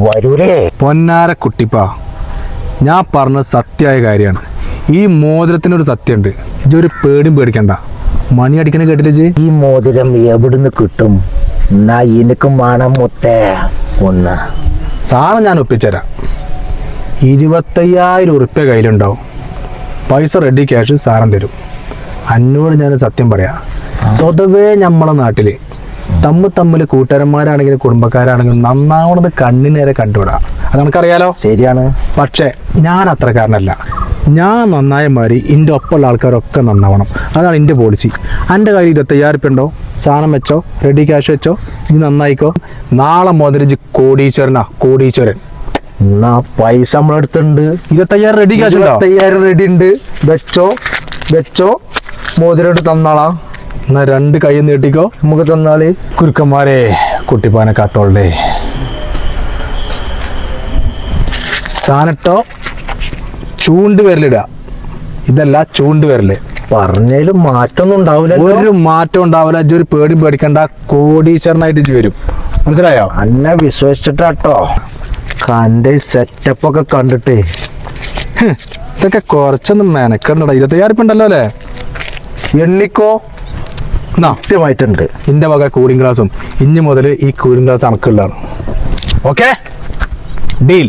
വരൂലേ? പൊന്നാര കുട്ടിപ്പാ, ഞാൻ പറഞ്ഞ സത്യമായ കാര്യമാണ്. ഈ മോതിരത്തിനൊരു സത്യമുണ്ട്. ഇജൊരു പേടിയും പേടിക്കണ്ട. മണി അടിക്കണ കേട്ടില്ലേ? ഈ മോതിരം എവിടുന്ന് കിട്ടും? എന്നാ എനിക്കും വേണം മുത്തേ ഒന്ന്. സാധനം ഞാൻ ഒപ്പിച്ചുതരാം. 25,000 ഉറുപ്പ്യ കയ്യിലുണ്ടാവും. പൈസ റെഡി ക്യാഷ് സാധനം തരും. അന്നോട് ഞാൻ സത്യം പറയാം, സ്വതവേ നമ്മളെ നാട്ടില് തമ്മിൽ കൂട്ടുകാരന്മാരാണെങ്കിലും കുടുംബക്കാരാണെങ്കിലും നന്നാവണത് കണ്ണിനേരെ കണ്ടുവിടാം. അത് നമുക്കറിയാലോ. ശരിയാണ്. പക്ഷെ ഞാൻ അത്രക്കാരനല്ല. ഞാൻ നന്നായ മാതിരി എൻ്റെ ഒപ്പമുള്ള ആൾക്കാരൊക്കെ നന്നാവണം. അതാണ് എൻ്റെ പോളിസി. എൻ്റെ കയ്യിൽ 25,000 ഉറുപ്പ്യ ഉണ്ടോ? സാധനം വെച്ചോ, റെഡി ക്യാഷ് വെച്ചോ, ഇത് നന്നായിക്കോ. നാളെ മുതൽ കോടീശ്വരൻ. എന്നാ പൈസ നമ്മളെടുത്തുണ്ട്. 25,000 റെഡി ക്യാഷ് ഉണ്ടോ? 25,000 റെഡി ഉണ്ട്. വെച്ചോ മോതിരം എടുത്ത് തന്നാളാ. എന്നാ 2 കൈ നീട്ടിക്കോ, നമുക്ക് തന്നാള്. കുരുക്കന്മാരെ, കുട്ടിപ്പാനെ കാത്തോളേ. സാധനട്ടോ ചൂണ്ട് വിരലിടുക. ഇതല്ല ചൂണ്ട് വിരല്. പറഞ്ഞാലും മാറ്റൊന്നും ഉണ്ടാവില്ല. ഒരു മാറ്റം ഉണ്ടാവില്ല. ഒരു പേടി പേടിക്കണ്ട. കോടീശ്വരനായിട്ട് ഇജ്ജ് വരും. മനസ്സിലായോ? അന്നെ വിശ്വസിച്ചിട്ടാട്ടോ. കന്റെ സെറ്റപ്പ് ഒക്കെ കണ്ടിട്ടേ ഇതൊക്കെ കുറച്ചൊന്നും മെനക്കണ്ടടാ. 25,000 ഉറുപ്പ്യ ഉണ്ടല്ലോ അല്ലേ? എണ്ണിക്കോ. കൃത്യമായിട്ടുണ്ട്. ഇന്റെ വക കൂളിംഗ് ഗ്ലാസും ഇനി മുതൽ ഈ കൂളിംഗ് ഗ്ലാസ് അണക്കുള്ളതാണ്. Okay, deal.